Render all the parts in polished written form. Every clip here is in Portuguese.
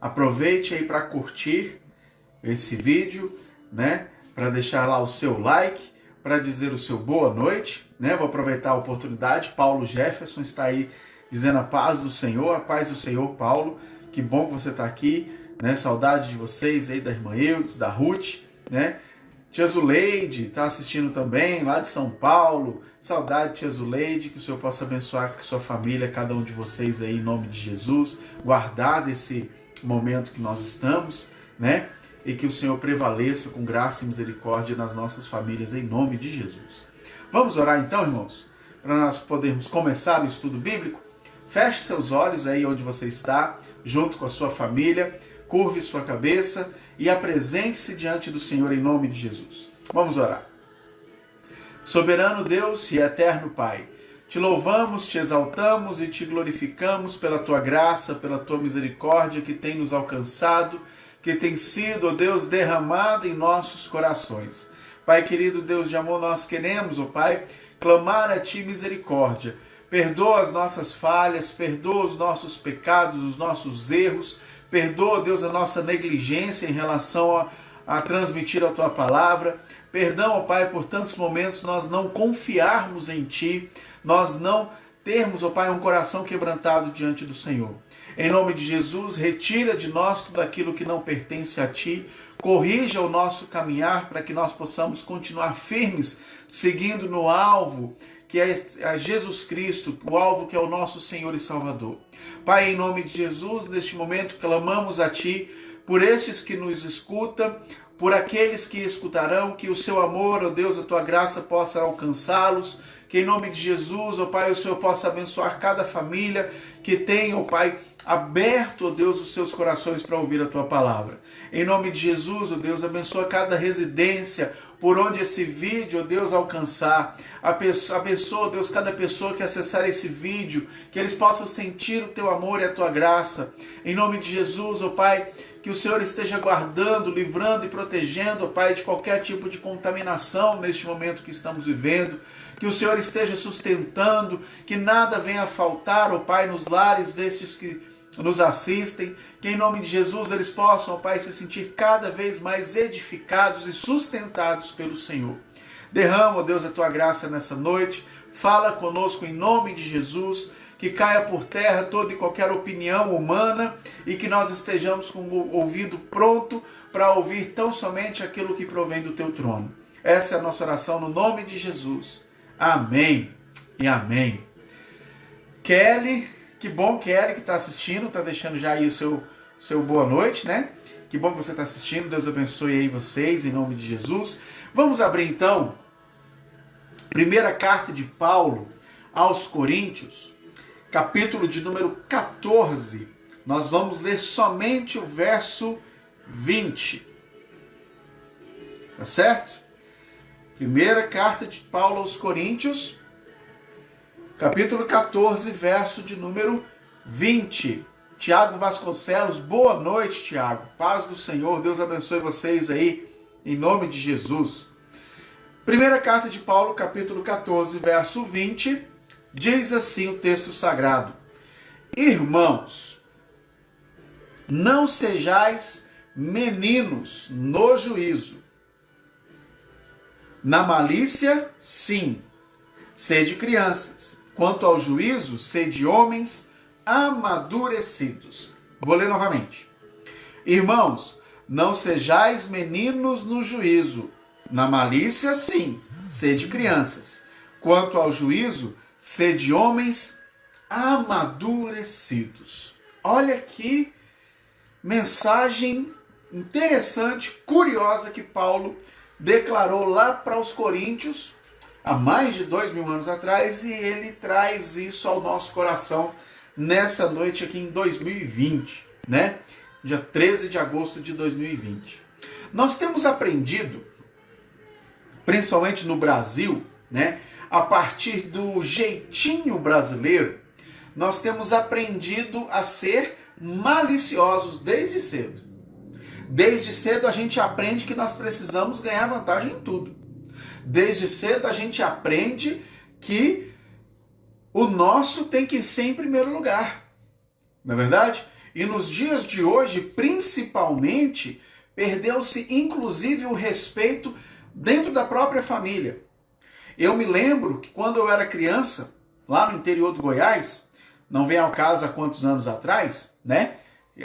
aproveite aí para curtir esse vídeo, né? Para deixar lá o seu like, para dizer o seu boa noite, né? Vou aproveitar a oportunidade. Paulo Jefferson está aí dizendo a paz do Senhor, Paulo. Que bom que você está aqui, né? Saudade de vocês aí, da irmã Eudes, da Ruth, né? Tia Zuleide está assistindo também, lá de São Paulo. Saudade, tia Zuleide, que o Senhor possa abençoar a sua família, cada um de vocês aí, em nome de Jesus. Guardar desse momento que nós estamos, né? E que o Senhor prevaleça com graça e misericórdia nas nossas famílias, em nome de Jesus. Vamos orar então, irmãos, para nós podermos começar o estudo bíblico? Feche seus olhos aí onde você está, junto com a sua família, curve sua cabeça e apresente-se diante do Senhor em nome de Jesus. Vamos orar. Soberano Deus e eterno Pai, te louvamos, te exaltamos e te glorificamos pela tua graça, pela tua misericórdia que tem nos alcançado, que tem sido, ó Deus, derramada em nossos corações. Pai querido, Deus de amor, nós queremos, ó Pai, clamar a Ti misericórdia. Perdoa as nossas falhas, perdoa os nossos pecados, os nossos erros, perdoa, Deus, a nossa negligência em relação a transmitir a Tua palavra. Perdão, ó Pai, por tantos momentos nós não confiarmos em Ti, nós não termos, ó Pai, um coração quebrantado diante do Senhor. Em nome de Jesus, retira de nós tudo aquilo que não pertence a Ti, corrija o nosso caminhar para que nós possamos continuar firmes, seguindo no alvo, que é Jesus Cristo, o alvo que é o nosso Senhor e Salvador. Pai, em nome de Jesus, neste momento clamamos a Ti, por estes que nos escutam, por aqueles que escutarão, que o Seu amor, ó Deus, a Tua graça possa alcançá-los, que em nome de Jesus, ó Pai, o Senhor possa abençoar cada família que tem, ó Pai, aberto, ó Deus, os seus corações para ouvir a Tua palavra. Em nome de Jesus, ó Deus, abençoa cada residência, por onde esse vídeo, ó Deus, alcançar. Abençoa, ó Deus, cada pessoa que acessar esse vídeo, que eles possam sentir o Teu amor e a Tua graça. Em nome de Jesus, ó Pai, que o Senhor esteja guardando, livrando e protegendo, ó Pai, de qualquer tipo de contaminação neste momento que estamos vivendo. Que o Senhor esteja sustentando, que nada venha a faltar, ó Pai, nos lares destes que nos assistem, que em nome de Jesus eles possam, ó Pai, se sentir cada vez mais edificados e sustentados pelo Senhor. Derrama, ó Deus, a Tua graça nessa noite, fala conosco em nome de Jesus, que caia por terra toda e qualquer opinião humana e que nós estejamos com o ouvido pronto para ouvir tão somente aquilo que provém do Teu trono. Essa é a nossa oração no nome de Jesus. Amém e amém. Kelly, que bom, Kelly, que está assistindo, está deixando já aí o seu boa noite, né? Que bom que você está assistindo, Deus abençoe aí vocês, em nome de Jesus. Vamos abrir então, primeira carta de Paulo aos Coríntios, capítulo de número 14. Nós vamos ler somente o verso 20. Tá certo? Primeira carta de Paulo aos Coríntios, capítulo 14, verso de número 20. Tiago Vasconcelos, boa noite, Tiago. Paz do Senhor, Deus abençoe vocês aí, em nome de Jesus. Primeira carta de Paulo, capítulo 14, verso 20, diz assim o texto sagrado: Irmãos, não sejais meninos no juízo. Na malícia, sim, sede crianças. Quanto ao juízo, sede homens amadurecidos. Vou ler novamente. Irmãos, não sejais meninos no juízo. Na malícia, sim, sede crianças. Quanto ao juízo, sede homens amadurecidos. Olha que mensagem interessante, curiosa que Paulo declarou lá para os Coríntios há mais de 2000 anos atrás, e ele traz isso ao nosso coração nessa noite aqui em 2020, né? Dia 13 de agosto de 2020. Nós temos aprendido, principalmente no Brasil, né, a partir do jeitinho brasileiro, nós temos aprendido a ser maliciosos desde cedo. Desde cedo a gente aprende que nós precisamos ganhar vantagem em tudo. Desde cedo a gente aprende que o nosso tem que ser em primeiro lugar. Não é verdade? E nos dias de hoje, principalmente, perdeu-se inclusive o respeito dentro da própria família. Eu me lembro que quando eu era criança, lá no interior do Goiás, não vem ao caso há quantos anos atrás, né?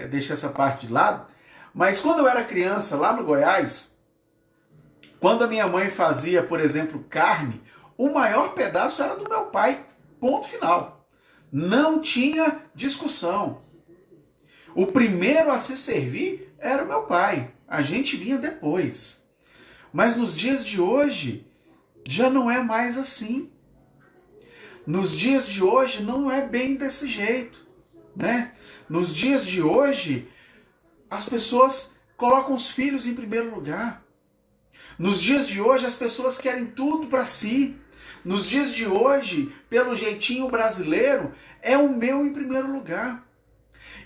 Deixa essa parte de lado. Mas quando eu era criança, lá no Goiás, quando a minha mãe fazia, por exemplo, carne, o maior pedaço era do meu pai. Ponto final. Não tinha discussão. O primeiro a se servir era o meu pai. A gente vinha depois. Mas nos dias de hoje, já não é mais assim. Nos dias de hoje, não é bem desse jeito, né? Nos dias de hoje, as pessoas colocam os filhos em primeiro lugar. Nos dias de hoje, as pessoas querem tudo para si. Nos dias de hoje, pelo jeitinho brasileiro, é o meu em primeiro lugar.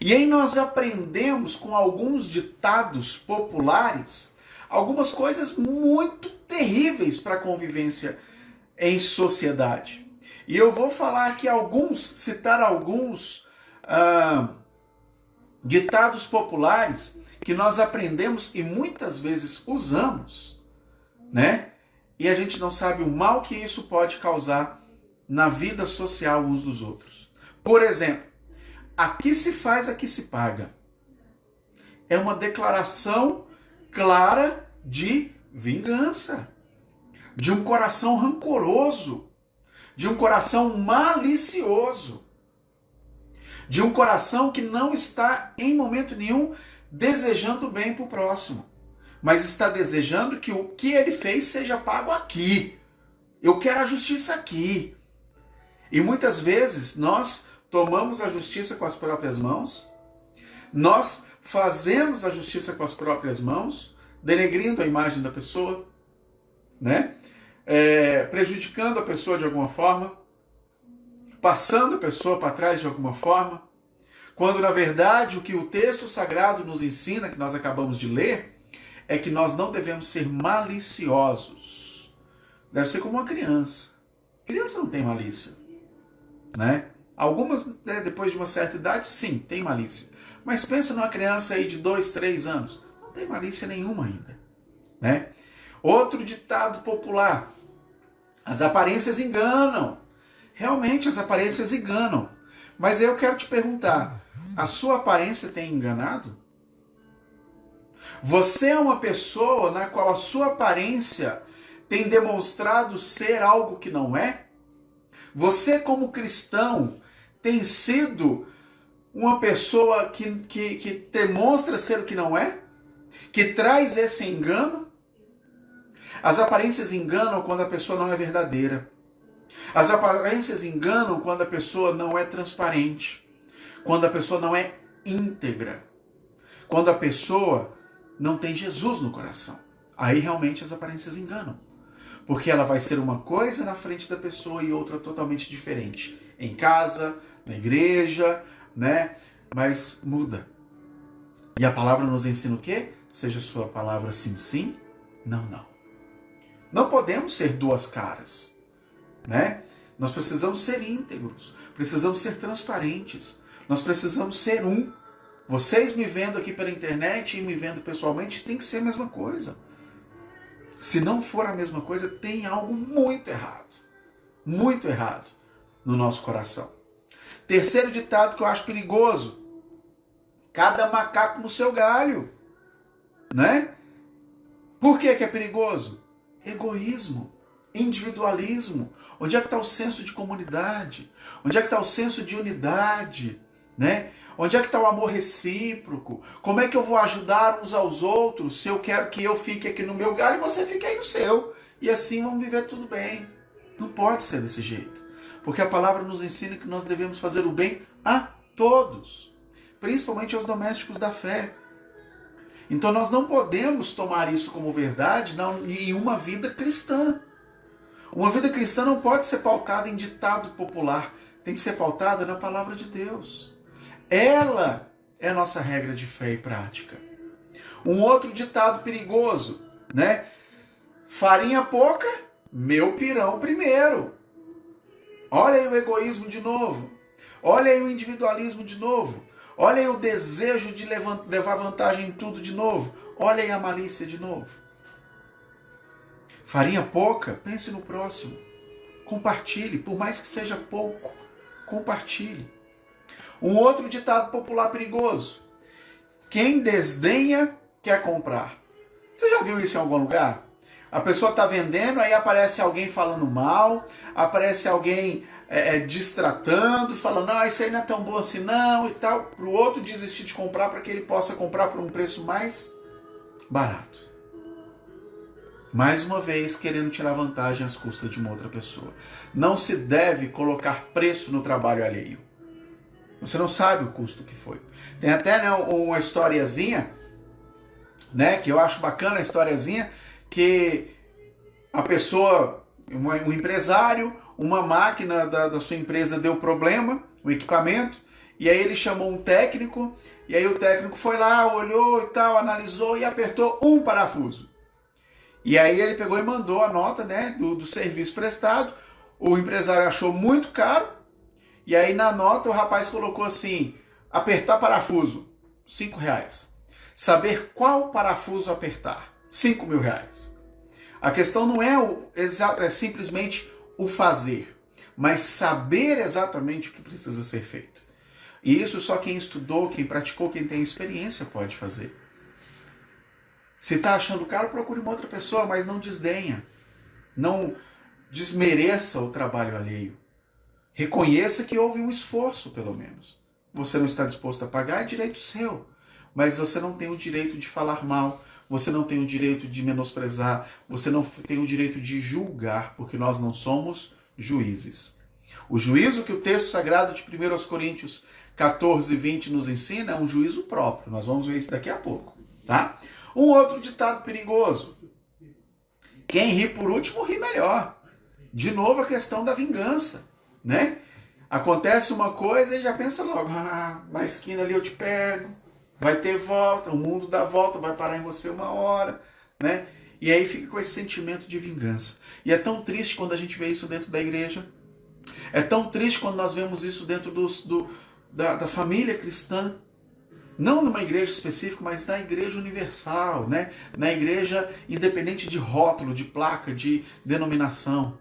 E aí nós aprendemos com alguns ditados populares algumas coisas muito terríveis para a convivência em sociedade. E eu vou falar aqui citar alguns ditados populares que nós aprendemos e muitas vezes usamos, né? E a gente não sabe o mal que isso pode causar na vida social uns dos outros. Por exemplo, aqui se faz, aqui se paga. É uma declaração clara de vingança, de um coração rancoroso, de um coração malicioso, de um coração que não está em momento nenhum desejando bem para o próximo, mas está desejando que o que ele fez seja pago aqui. Eu quero a justiça aqui. E muitas vezes nós tomamos a justiça com as próprias mãos, nós fazemos a justiça com as próprias mãos, denegrindo a imagem da pessoa, né? Prejudicando a pessoa de alguma forma, passando a pessoa para trás de alguma forma, quando na verdade o que o texto sagrado nos ensina, que nós acabamos de ler, é que nós não devemos ser maliciosos. Deve ser como uma criança. Criança não tem malícia, né? Algumas, depois de uma certa idade, sim, tem malícia. Mas pensa numa criança aí de 2, 3 anos, não tem malícia nenhuma ainda, né? Outro ditado popular: as aparências enganam. Realmente as aparências enganam. Mas eu quero te perguntar, a sua aparência tem enganado? Você é uma pessoa na qual a sua aparência tem demonstrado ser algo que não é? Você, como cristão, tem sido uma pessoa que demonstra ser o que não é? Que traz esse engano? As aparências enganam quando a pessoa não é verdadeira. As aparências enganam quando a pessoa não é transparente. Quando a pessoa não é íntegra. Quando a pessoa não tem Jesus no coração. Aí realmente as aparências enganam. Porque ela vai ser uma coisa na frente da pessoa e outra totalmente diferente. Em casa, na igreja, né? Mas muda. E a palavra nos ensina o quê? Seja sua palavra sim, sim, não, não. Não podemos ser duas caras, né? Nós precisamos ser íntegros, precisamos ser transparentes, nós precisamos ser um. Vocês me vendo aqui pela internet e me vendo pessoalmente tem que ser a mesma coisa. Se não for a mesma coisa, tem algo muito errado no nosso coração. Terceiro ditado que eu acho perigoso: cada macaco no seu galho, né? Por que é perigoso? Egoísmo, individualismo. Onde é que está o senso de comunidade? Onde é que está o senso de unidade? Né? Onde é que está o amor recíproco? Como é que eu vou ajudar uns aos outros se eu quero que eu fique aqui no meu galho e você fique aí no seu? E assim vamos viver tudo bem. Não pode ser desse jeito. Porque a palavra nos ensina que nós devemos fazer o bem a todos, principalmente aos domésticos da fé. Então nós não podemos tomar isso como verdade em uma vida cristã. Uma vida cristã não pode ser pautada em ditado popular, tem que ser pautada na palavra de Deus. Ela é a nossa regra de fé e prática. Um outro ditado perigoso, né? Farinha pouca, meu pirão primeiro. Olha aí o egoísmo de novo. Olha aí o individualismo de novo. Olhem o desejo de levar vantagem em tudo de novo. Olhem a malícia de novo. Farinha pouca? Pense no próximo. Compartilhe, por mais que seja pouco. Compartilhe. Um outro ditado popular perigoso. Quem desdenha, quer comprar. Você já viu isso em algum lugar? A pessoa está vendendo, aí aparece alguém falando mal, aparece alguém distratando, falando, não, isso aí não é tão bom assim não, e tal, para o outro desistir de comprar para que ele possa comprar por um preço mais barato. Mais uma vez, querendo tirar vantagem às custas de uma outra pessoa. Não se deve colocar preço no trabalho alheio. Você não sabe o custo que foi. Tem até, né, uma historiazinha, né, que eu acho bacana a historiazinha, que a pessoa, um empresário, uma máquina da sua empresa deu problema, um equipamento, e aí ele chamou um técnico, e aí o técnico foi lá, olhou e tal, analisou e apertou um parafuso. E aí ele pegou e mandou a nota, né, do serviço prestado, o empresário achou muito caro, e aí na nota o rapaz colocou assim, apertar parafuso, R$5. Saber qual parafuso apertar, R$5.000. A questão não é simplesmente o fazer, mas saber exatamente o que precisa ser feito. E isso só quem estudou, quem praticou, quem tem experiência pode fazer. Se está achando caro, procure uma outra pessoa, mas não desdenha. Não desmereça o trabalho alheio. Reconheça que houve um esforço, pelo menos. Você não está disposto a pagar, é direito seu. Mas você não tem o direito de falar mal, você não tem o direito de menosprezar, você não tem o direito de julgar, porque nós não somos juízes. O juízo que o texto sagrado de 1 Coríntios 14, 20 nos ensina é um juízo próprio. Nós vamos ver isso daqui a pouco, tá? Um outro ditado perigoso. Quem ri por último, ri melhor. De novo a questão da vingança, né? Acontece uma coisa e já pensa logo, na esquina ali eu te pego, vai ter volta, o mundo dá volta, vai parar em você uma hora, né? E aí fica com esse sentimento de vingança. E é tão triste quando a gente vê isso dentro da igreja. É tão triste quando nós vemos isso dentro da família cristã. Não numa igreja específica, mas na igreja universal, né? Na igreja independente de rótulo, de placa, de denominação.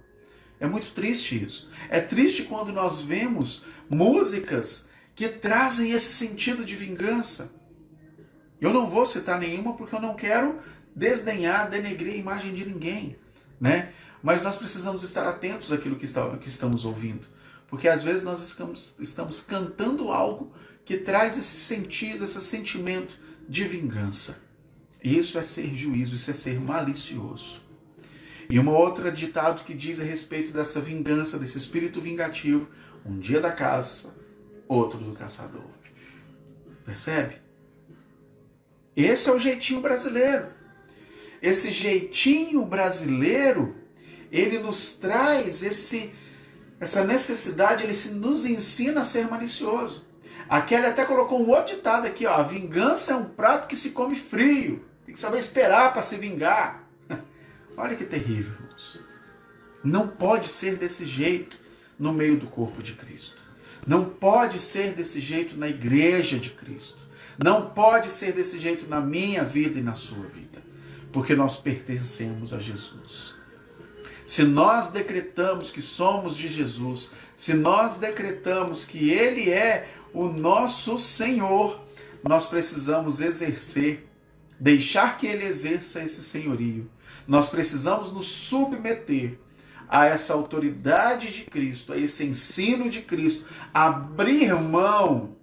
É muito triste isso. É triste quando nós vemos músicas que trazem esse sentido de vingança. Eu não vou citar nenhuma porque eu não quero desdenhar, denegrir a imagem de ninguém, né? Mas nós precisamos estar atentos àquilo que estamos ouvindo. Porque às vezes nós estamos cantando algo que traz esse sentido, esse sentimento de vingança. E isso é ser juízo, isso é ser malicioso. E uma outra ditado que diz a respeito dessa vingança, desse espírito vingativo, um dia da caça, outro do caçador. Percebe? Esse é o jeitinho brasileiro. Esse jeitinho brasileiro, ele nos traz essa necessidade, ele nos ensina a ser malicioso. A Kelly até colocou um outro ditado aqui, ó, a vingança é um prato que se come frio. Tem que saber esperar para se vingar. Olha que terrível, irmãos. Não pode ser desse jeito no meio do corpo de Cristo. Não pode ser desse jeito na igreja de Cristo. Não pode ser desse jeito na minha vida e na sua vida. Porque nós pertencemos a Jesus. Se nós decretamos que somos de Jesus, se nós decretamos que Ele é o nosso Senhor, nós precisamos exercer, deixar que Ele exerça esse senhorio. Nós precisamos nos submeter a essa autoridade de Cristo, a esse ensino de Cristo, abrir mão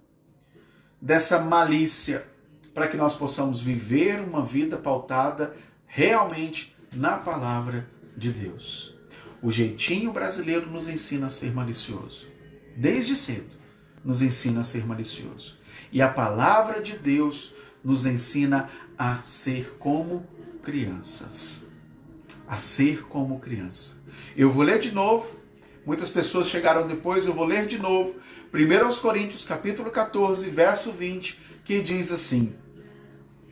dessa malícia, para que nós possamos viver uma vida pautada realmente na palavra de Deus. O jeitinho brasileiro nos ensina a ser malicioso. Desde cedo nos ensina a ser malicioso. E a palavra de Deus nos ensina a ser como crianças. A ser como criança. Eu vou ler de novo. Muitas pessoas chegaram depois, eu vou ler de novo. 1 Coríntios capítulo 14, verso 20, que diz assim: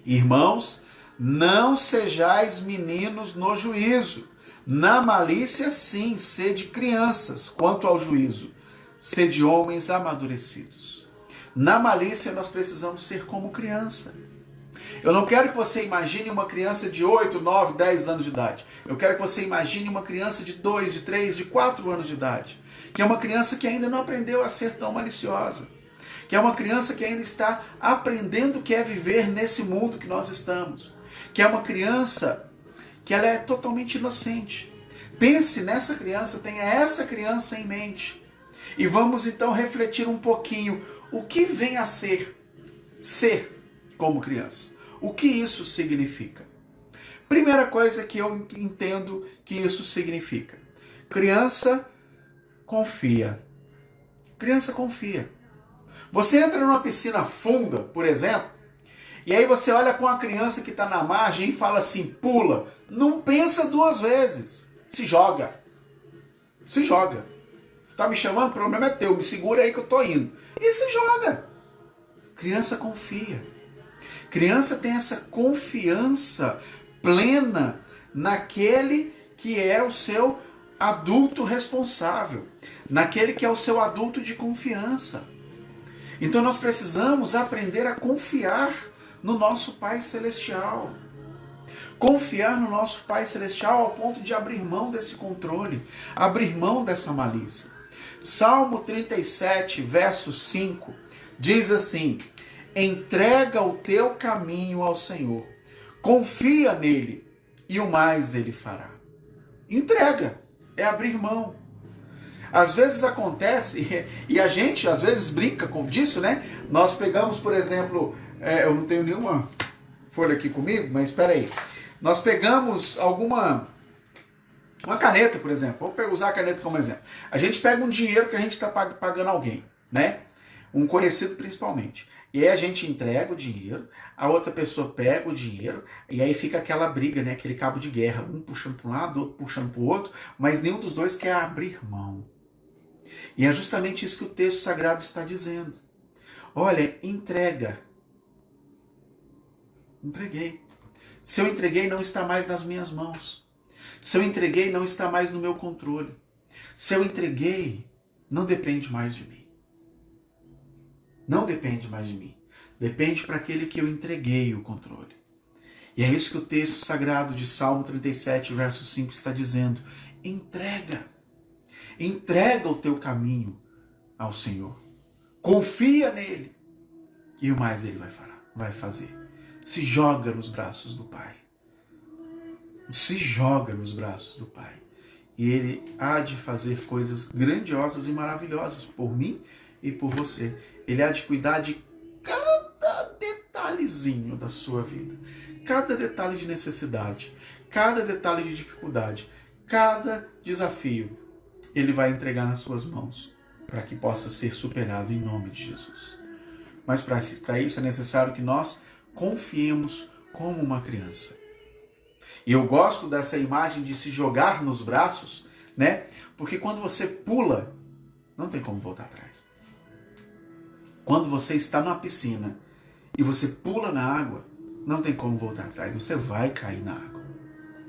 Irmãos, não sejais meninos no juízo. Na malícia, sim, sede crianças. Quanto ao juízo, sede homens amadurecidos. Na malícia nós precisamos ser como criança. Eu não quero que você imagine uma criança de 8, 9, 10 anos de idade. Eu quero que você imagine uma criança de 2, de 3, de 4 anos de idade. Que é uma criança que ainda não aprendeu a ser tão maliciosa. Que é uma criança que ainda está aprendendo o que é viver nesse mundo que nós estamos. Que é uma criança que ela é totalmente inocente. Pense nessa criança, tenha essa criança em mente. E vamos então refletir um pouquinho o que vem a ser como criança. O que isso significa? Primeira coisa que eu entendo que isso significa. Criança confia. Criança confia. Você entra numa piscina funda, por exemplo, e aí você olha para uma criança que está na margem e fala assim, pula. Não pensa duas vezes. Se joga. Se joga. Tá me chamando? O problema é teu. Me segura aí que eu tô indo. E se joga. Criança confia. Criança tem essa confiança plena naquele que é o seu adulto responsável, naquele que é o seu adulto de confiança. Então nós precisamos aprender a confiar no nosso Pai Celestial. Confiar no nosso Pai Celestial ao ponto de abrir mão desse controle, abrir mão dessa malícia. Salmo 37, verso 5, diz assim: entrega o teu caminho ao Senhor, confia nele e o mais ele fará. Entrega, é abrir mão. Às vezes acontece, e a gente às vezes brinca com disso, né? Nós pegamos, por exemplo, eu não tenho nenhuma folha aqui comigo, mas espera aí. Nós pegamos uma caneta, por exemplo. Vou usar a caneta como exemplo. A gente pega um dinheiro que a gente está pagando alguém, né? Um conhecido principalmente. E aí a gente entrega o dinheiro, a outra pessoa pega o dinheiro, e aí fica aquela briga, né? Aquele cabo de guerra, um puxando para um lado, outro puxando para o outro, mas nenhum dos dois quer abrir mão. E é justamente isso que o texto sagrado está dizendo. Olha, entrega. Entreguei. Se eu entreguei, não está mais nas minhas mãos. Se eu entreguei, não está mais no meu controle. Se eu entreguei, não depende mais de mim. Não depende mais de mim. Depende para aquele que eu entreguei o controle. E é isso que o texto sagrado de Salmo 37, verso 5 está dizendo. Entrega. Entrega o teu caminho ao Senhor. Confia nele. E o mais ele vai fazer. Se joga nos braços do Pai. Se joga nos braços do Pai. E ele há de fazer coisas grandiosas e maravilhosas por mim e por você. Ele há de cuidar de cada detalhezinho da sua vida. Cada detalhe de necessidade. Cada detalhe de dificuldade. Cada desafio. Ele vai entregar nas suas mãos. Para que possa ser superado em nome de Jesus. Mas para isso é necessário que nós confiemos como uma criança. E eu gosto dessa imagem de se jogar nos braços, né? Porque quando você pula, não tem como voltar atrás. Quando você está numa piscina e você pula na água, não tem como voltar atrás. Você vai cair na água.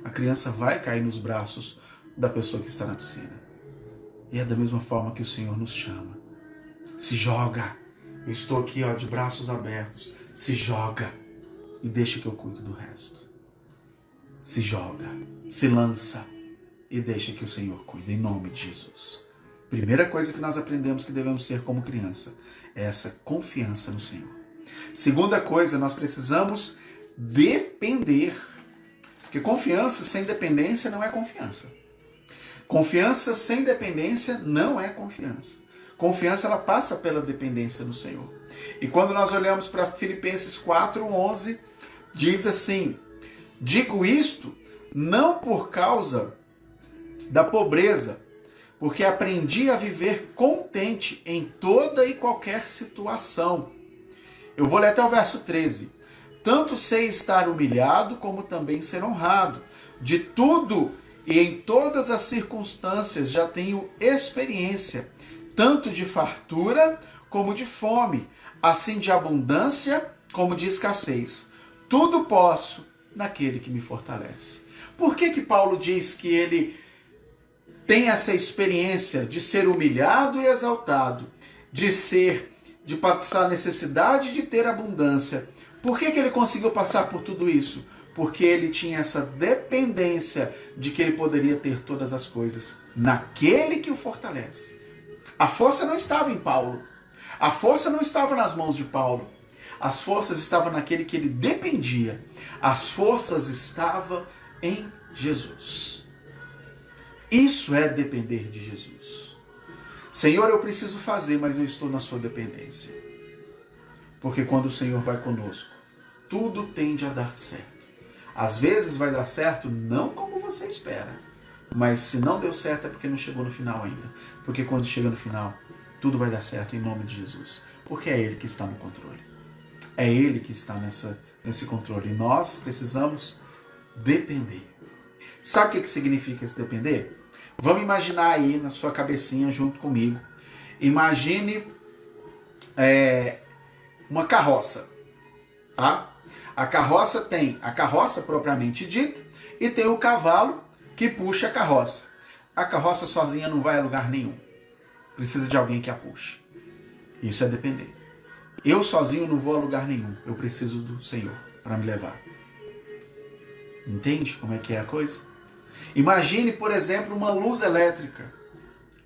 A criança vai cair nos braços da pessoa que está na piscina. E é da mesma forma que o Senhor nos chama. Se joga. Eu estou aqui, de braços abertos. Se joga e deixa que eu cuido do resto. Se joga, se lança e deixa que o Senhor cuide, em nome de Jesus. Primeira coisa que nós aprendemos que devemos ser como criança é essa confiança no Senhor. Segunda coisa, nós precisamos depender. Porque confiança sem dependência não é confiança. Confiança sem dependência não é confiança. Confiança, ela passa pela dependência do Senhor. E quando nós olhamos para Filipenses 4:11, diz assim: digo isto não por causa da pobreza, porque aprendi a viver contente em toda e qualquer situação. Eu vou ler até o verso 13. Tanto sei estar humilhado, como também ser honrado. De tudo e em todas as circunstâncias já tenho experiência, tanto de fartura como de fome, assim de abundância como de escassez. Tudo posso naquele que me fortalece. Por que Paulo diz que ele tem essa experiência de ser humilhado e exaltado, de de passar necessidade, de ter abundância. Por que ele conseguiu passar por tudo isso? Porque ele tinha essa dependência de que ele poderia ter todas as coisas naquele que o fortalece. A força não estava em Paulo. A força não estava nas mãos de Paulo. As forças estavam naquele que ele dependia. As forças estavam em Jesus. Isso é depender de Jesus. Senhor, eu preciso fazer, mas eu estou na sua dependência. Porque quando o Senhor vai conosco, tudo tende a dar certo. Às vezes vai dar certo não como você espera. Mas se não deu certo é porque não chegou no final ainda. Porque quando chega no final, tudo vai dar certo em nome de Jesus. Porque é Ele que está no controle. É Ele que está nesse controle. E nós precisamos depender. Sabe o que significa esse depender? Vamos imaginar aí na sua cabecinha junto comigo. Imagine uma carroça. Tá? A carroça tem a carroça propriamente dita e tem o cavalo que puxa a carroça. A carroça sozinha não vai a lugar nenhum. Precisa de alguém que a puxe. Isso é depender. Eu sozinho não vou a lugar nenhum. Eu preciso do Senhor para me levar. Entende como é que é a coisa? Imagine, por exemplo, uma luz elétrica.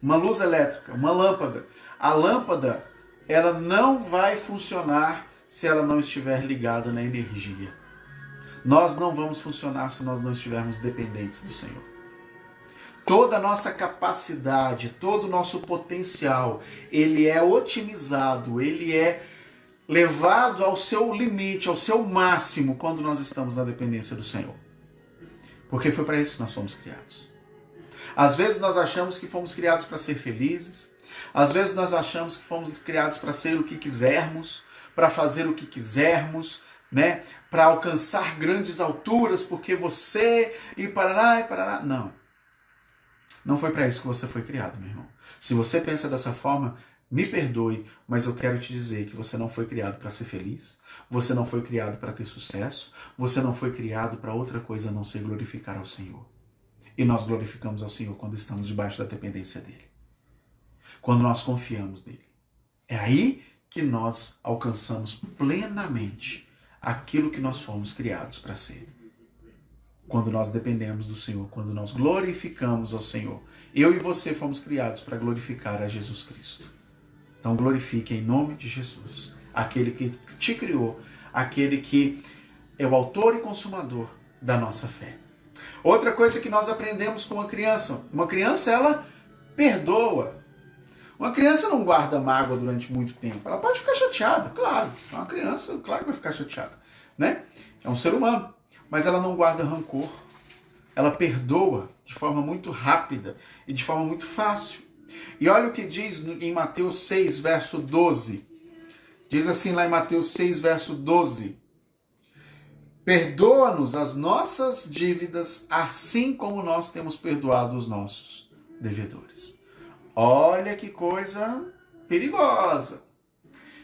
Uma luz elétrica, uma lâmpada. A lâmpada, ela não vai funcionar se ela não estiver ligada na energia. Nós não vamos funcionar se nós não estivermos dependentes do Senhor. Toda a nossa capacidade, todo o nosso potencial, ele é otimizado, ele é levado ao seu limite, ao seu máximo, quando nós estamos na dependência do Senhor. Porque foi para isso que nós fomos criados. Às vezes nós achamos que fomos criados para ser felizes, às vezes nós achamos que fomos criados para ser o que quisermos, para fazer o que quisermos, né? Para alcançar grandes alturas, porque você e paraná e paraná. Não. Não foi para isso que você foi criado, meu irmão. Se você pensa dessa forma, me perdoe, mas eu quero te dizer que você não foi criado para ser feliz, você não foi criado para ter sucesso, você não foi criado para outra coisa a não ser glorificar ao Senhor. E nós glorificamos ao Senhor quando estamos debaixo da dependência dEle. Quando nós confiamos nele. É aí que nós alcançamos plenamente aquilo que nós fomos criados para ser. Quando nós dependemos do Senhor, quando nós glorificamos ao Senhor. Eu e você fomos criados para glorificar a Jesus Cristo. Então glorifique em nome de Jesus, aquele que te criou, aquele que é o autor e consumador da nossa fé. Outra coisa que nós aprendemos com uma criança ela perdoa. Uma criança não guarda mágoa durante muito tempo. Ela pode ficar chateada, claro. Uma criança, claro que vai ficar chateada, né? É um ser humano. Mas ela não guarda rancor. Ela perdoa de forma muito rápida e de forma muito fácil. E olha o que diz em Mateus 6, verso 12. Diz assim lá em Mateus 6, verso 12. Perdoa-nos as nossas dívidas, assim como nós temos perdoado os nossos devedores. Olha que coisa perigosa.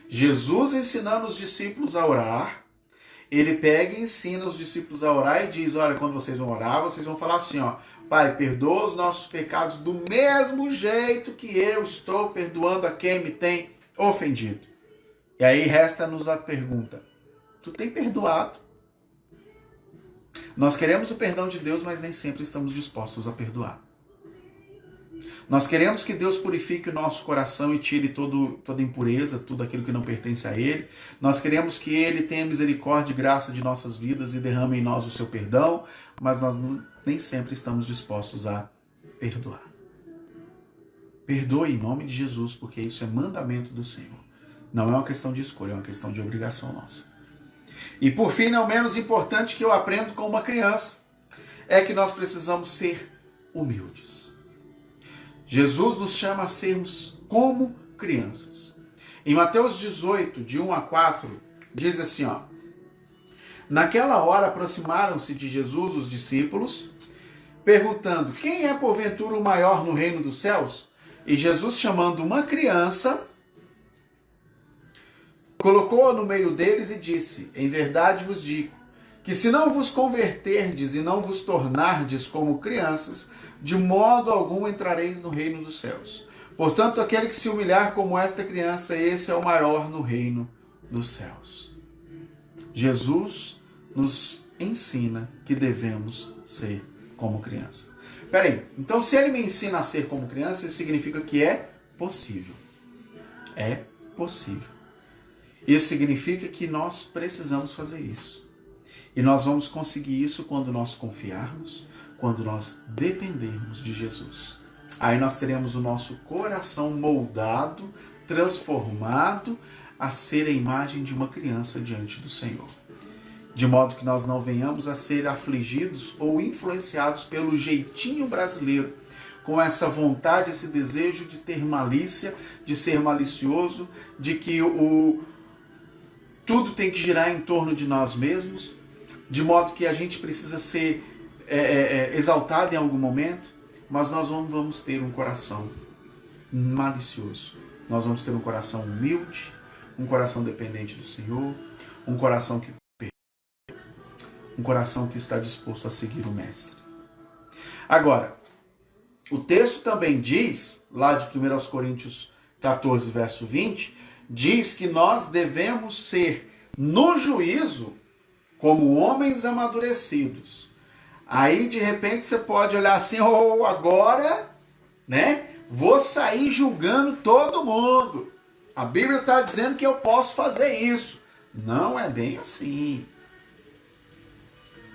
Jesus ensinando os discípulos a orar, ele pega e ensina os discípulos a orar e diz, olha, quando vocês vão orar, vocês vão falar assim, ó, Pai, perdoa os nossos pecados do mesmo jeito que eu estou perdoando a quem me tem ofendido. E aí resta-nos a pergunta, tu tem perdoado? Nós queremos o perdão de Deus, mas nem sempre estamos dispostos a perdoar. Nós queremos que Deus purifique o nosso coração e tire toda impureza, tudo aquilo que não pertence a Ele. Nós queremos que Ele tenha misericórdia e graça de nossas vidas e derrame em nós o seu perdão, mas nós nem sempre estamos dispostos a perdoar. Perdoe em nome de Jesus, porque isso é mandamento do Senhor. Não é uma questão de escolha, é uma questão de obrigação nossa. E por fim, não menos importante que eu aprendo com uma criança, é que nós precisamos ser humildes. Jesus nos chama a sermos como crianças. Em Mateus 18, de 1 a 4, diz assim, ó. Naquela hora aproximaram-se de Jesus os discípulos, perguntando, quem é porventura o maior no reino dos céus? E Jesus, chamando uma criança, colocou-a no meio deles e disse, em verdade vos digo, que se não vos converterdes e não vos tornardes como crianças, de modo algum entrareis no reino dos céus. Portanto, aquele que se humilhar como esta criança, esse é o maior no reino dos céus. Jesus nos ensina que devemos ser como criança. Peraí, então se ele me ensina a ser como criança, isso significa que é possível. É possível. Isso significa que nós precisamos fazer isso. E nós vamos conseguir isso quando nós confiarmos, quando nós dependermos de Jesus. Aí nós teremos o nosso coração moldado, transformado a ser a imagem de uma criança diante do Senhor. De modo que nós não venhamos a ser afligidos ou influenciados pelo jeitinho brasileiro, com essa vontade, esse desejo de ter malícia, de ser malicioso, de que tudo tem que girar em torno de nós mesmos, de modo que a gente precisa ser exaltado em algum momento, mas nós não vamos ter um coração malicioso. Nós vamos ter um coração humilde, um coração dependente do Senhor, um coração que está disposto a seguir o Mestre. Agora, o texto também diz, lá de 1 Coríntios 14, verso 20, diz que nós devemos ser, no juízo, como homens amadurecidos. Aí, de repente, você pode olhar assim, agora, né? Vou sair julgando todo mundo. A Bíblia está dizendo que eu posso fazer isso. Não é bem assim.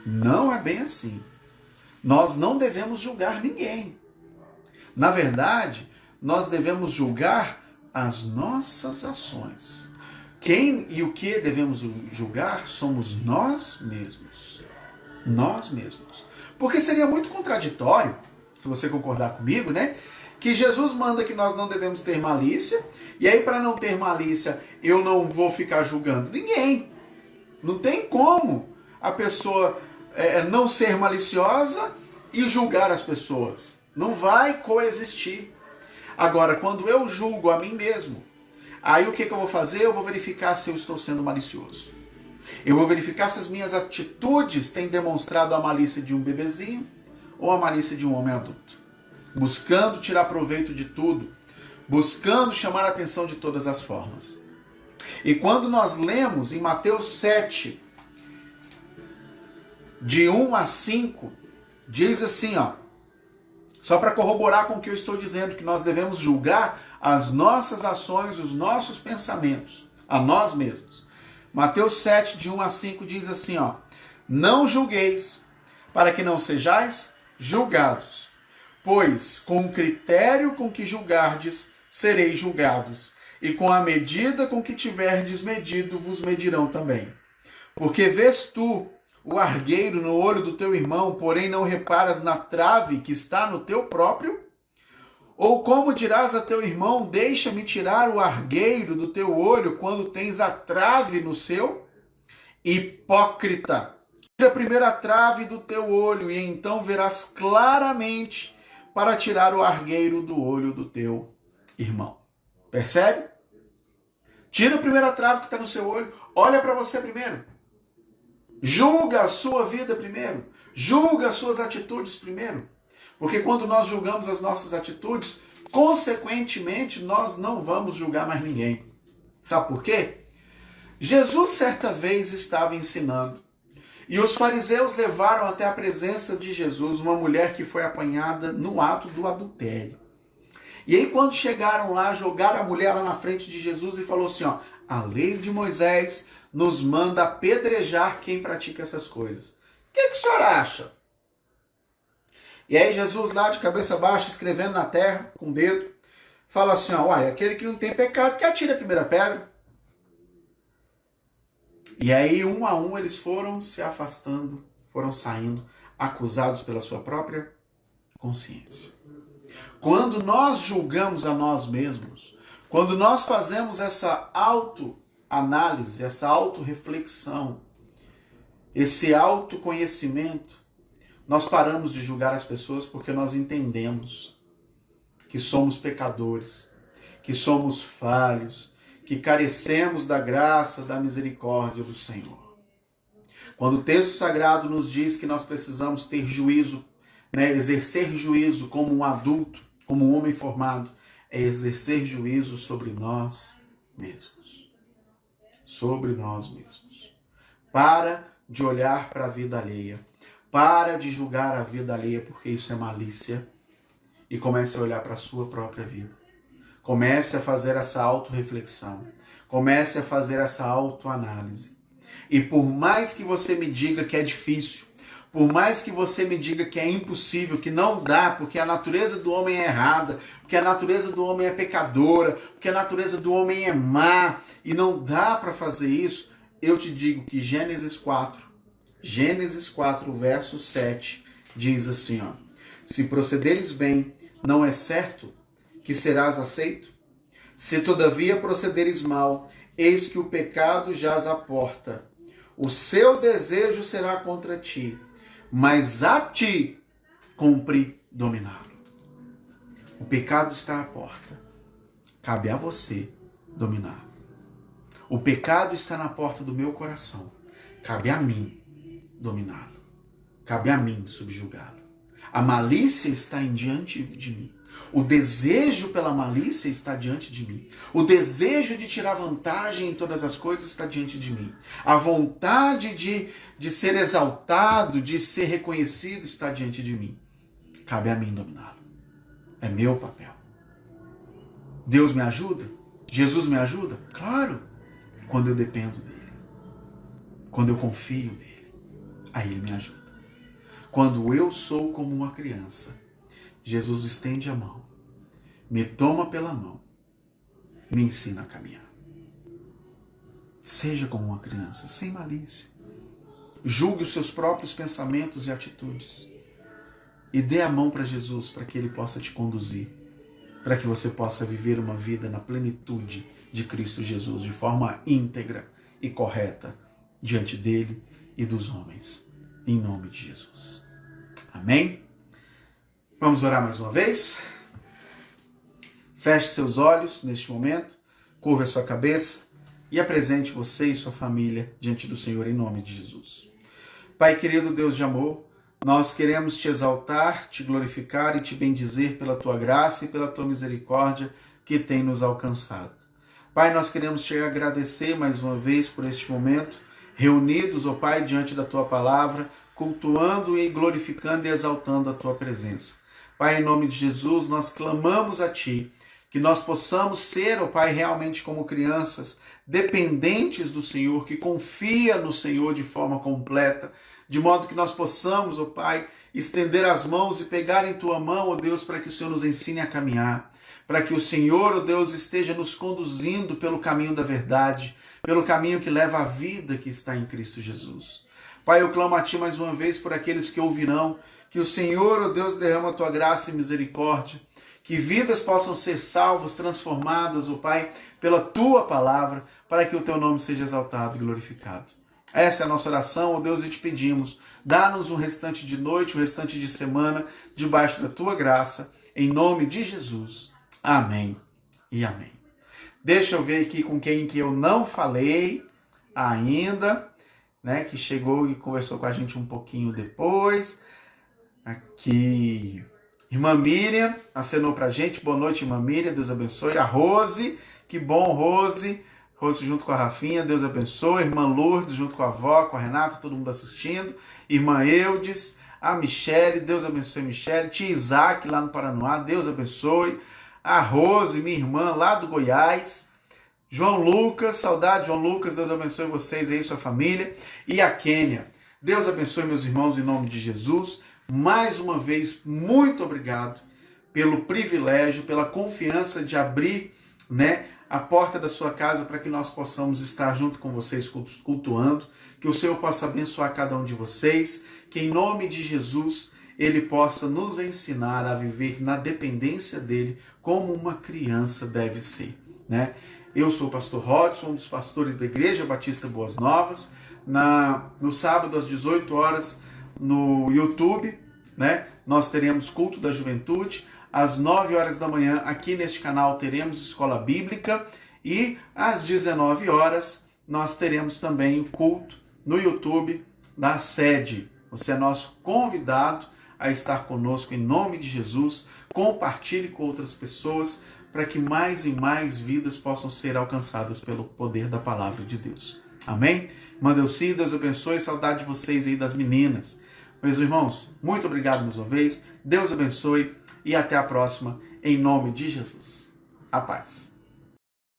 Não é bem assim. Nós não devemos julgar ninguém. Na verdade, nós devemos julgar as nossas ações. Quem e o que devemos julgar somos nós mesmos. Nós mesmos. Porque seria muito contraditório, se você concordar comigo, né? Que Jesus manda que nós não devemos ter malícia, e aí para não ter malícia eu não vou ficar julgando ninguém. Não tem como a pessoa não ser maliciosa e julgar as pessoas. Não vai coexistir. Agora, quando eu julgo a mim mesmo, aí o que eu vou fazer? Eu vou verificar se eu estou sendo malicioso. Eu vou verificar se as minhas atitudes têm demonstrado a malícia de um bebezinho ou a malícia de um homem adulto. Buscando tirar proveito de tudo, buscando chamar a atenção de todas as formas. E quando nós lemos em Mateus 7, de 1 a 5, diz assim, só para corroborar com o que eu estou dizendo, que nós devemos julgar as nossas ações, os nossos pensamentos, a nós mesmos. Mateus 7, de 1 a 5, diz assim, não julgueis, para que não sejais julgados, pois com o critério com que julgardes, sereis julgados, e com a medida com que tiverdes medido, vos medirão também. Porque vês tu o argueiro no olho do teu irmão, porém não reparas na trave que está no teu próprio? Ou como dirás a teu irmão, deixa-me tirar o argueiro do teu olho, quando tens a trave no seu? Hipócrita! Tira primeiro a trave do teu olho, e então verás claramente para tirar o argueiro do olho do teu irmão. Percebe? Tira a primeira trave que está no seu olho, olha para você primeiro. Julga a sua vida primeiro. Julga as suas atitudes primeiro. Porque quando nós julgamos as nossas atitudes, consequentemente, nós não vamos julgar mais ninguém. Sabe por quê? Jesus certa vez estava ensinando. E os fariseus levaram até a presença de Jesus uma mulher que foi apanhada no ato do adultério. E aí quando chegaram lá, jogaram a mulher lá na frente de Jesus e falou assim, a lei de Moisés nos manda apedrejar quem pratica essas coisas. O que o senhor acha? E aí Jesus lá de cabeça baixa, escrevendo na terra, com o dedo, fala assim, aquele que não tem pecado, que atire a primeira pedra. E aí, um a um, eles foram se afastando, foram saindo, acusados pela sua própria consciência. Quando nós julgamos a nós mesmos, quando nós fazemos essa autoanálise, essa autorreflexão, esse autoconhecimento, nós paramos de julgar as pessoas porque nós entendemos que somos pecadores, que somos falhos, que carecemos da graça, da misericórdia do Senhor. Quando o texto sagrado nos diz que nós precisamos ter juízo, exercer juízo como um adulto, como um homem formado, é exercer juízo sobre nós mesmos. Sobre nós mesmos. Para de olhar para a vida alheia. Para de julgar a vida alheia, porque isso é malícia. E comece a olhar para a sua própria vida. Comece a fazer essa autorreflexão. Comece a fazer essa autoanálise. E por mais que você me diga que é difícil, por mais que você me diga que é impossível, que não dá, porque a natureza do homem é errada, porque a natureza do homem é pecadora, porque a natureza do homem é má, e não dá para fazer isso, eu te digo que Gênesis 4, verso 7, diz assim, ó: se procederes bem, não é certo que serás aceito? Se todavia procederes mal, eis que o pecado jaz à porta. O seu desejo será contra ti, mas a ti cumpre dominá-lo. O pecado está à porta. Cabe a você dominar. O pecado está na porta do meu coração. Cabe a mim dominá-lo. Cabe a mim subjugá-lo. A malícia está diante de mim. O desejo pela malícia está diante de mim. O desejo de tirar vantagem em todas as coisas está diante de mim. A vontade de ser exaltado, de ser reconhecido está diante de mim. Cabe a mim dominá-lo. É meu papel. Deus me ajuda? Jesus me ajuda? Claro. Quando eu dependo dele. Quando eu confio nele. Aí ele me ajuda. Quando eu sou como uma criança, Jesus estende a mão, me toma pela mão, me ensina a caminhar. Seja como uma criança, sem malícia. Julgue os seus próprios pensamentos e atitudes. E dê a mão para Jesus, para que ele possa te conduzir, para que você possa viver uma vida na plenitude de Cristo Jesus, de forma íntegra e correta, diante dele e dos homens. Em nome de Jesus. Amém? Vamos orar mais uma vez? Feche seus olhos neste momento, curva a sua cabeça e apresente você e sua família diante do Senhor em nome de Jesus. Pai querido, Deus de amor, nós queremos te exaltar, te glorificar e te bendizer pela tua graça e pela tua misericórdia que tem nos alcançado. Pai, nós queremos te agradecer mais uma vez por este momento, reunidos, ó Pai, diante da tua palavra, cultuando e glorificando e exaltando a tua presença. Pai, em nome de Jesus, nós clamamos a ti, que nós possamos ser, ó Pai, realmente como crianças, dependentes do Senhor, que confia no Senhor de forma completa, de modo que nós possamos, ó Pai, estender as mãos e pegar em tua mão, ó Deus, para que o Senhor nos ensine a caminhar, para que o Senhor, ó Deus, esteja nos conduzindo pelo caminho da verdade, pelo caminho que leva à vida que está em Cristo Jesus. Pai, eu clamo a ti mais uma vez por aqueles que ouvirão, que o Senhor, ó Deus, derrama a tua graça e misericórdia, que vidas possam ser salvas, transformadas, ó Pai, pela tua palavra, para que o teu nome seja exaltado e glorificado. Essa é a nossa oração, ó Deus, e te pedimos, dá-nos um restante de noite, um restante de semana, debaixo da tua graça, em nome de Jesus. Amém e amém. Deixa eu ver aqui com quem que eu não falei ainda, né, que chegou e conversou com a gente um pouquinho depois. Aqui, irmã Miriam acenou pra gente. Boa noite, irmã Miriam, Deus abençoe. A Rose, que bom, Rose. Rose junto com a Rafinha, Deus abençoe. Irmã Lourdes junto com a avó, com a Renata, todo mundo assistindo. Irmã Eudes, a Michele, Deus abençoe Michele. Tia Isaac lá no Paranoá, Deus abençoe. A Rose, minha irmã lá do Goiás. João Lucas, saudade João Lucas, Deus abençoe vocês aí, sua família. E a Quênia, Deus abençoe meus irmãos em nome de Jesus. Mais uma vez, muito obrigado pelo privilégio, pela confiança de abrir, né, a porta da sua casa para que nós possamos estar junto com vocês cultuando, que o Senhor possa abençoar cada um de vocês, que em nome de Jesus Ele possa nos ensinar a viver na dependência dEle como uma criança deve ser, né? Eu sou o pastor Rodson, um dos pastores da Igreja Batista Boas Novas. No sábado às 18 horas no YouTube, né, nós teremos culto da juventude. Às 9 horas da manhã aqui neste canal teremos escola bíblica. E às 19 horas nós teremos também o culto no YouTube da sede. Você é nosso convidado a estar conosco em nome de Jesus. Compartilhe com outras pessoas para que mais e mais vidas possam ser alcançadas pelo poder da palavra de Deus. Amém? Mandeuci, Deus abençoe, saudade de vocês aí das meninas. Meus irmãos, muito obrigado mais uma vez, Deus abençoe e até a próxima, em nome de Jesus. A paz.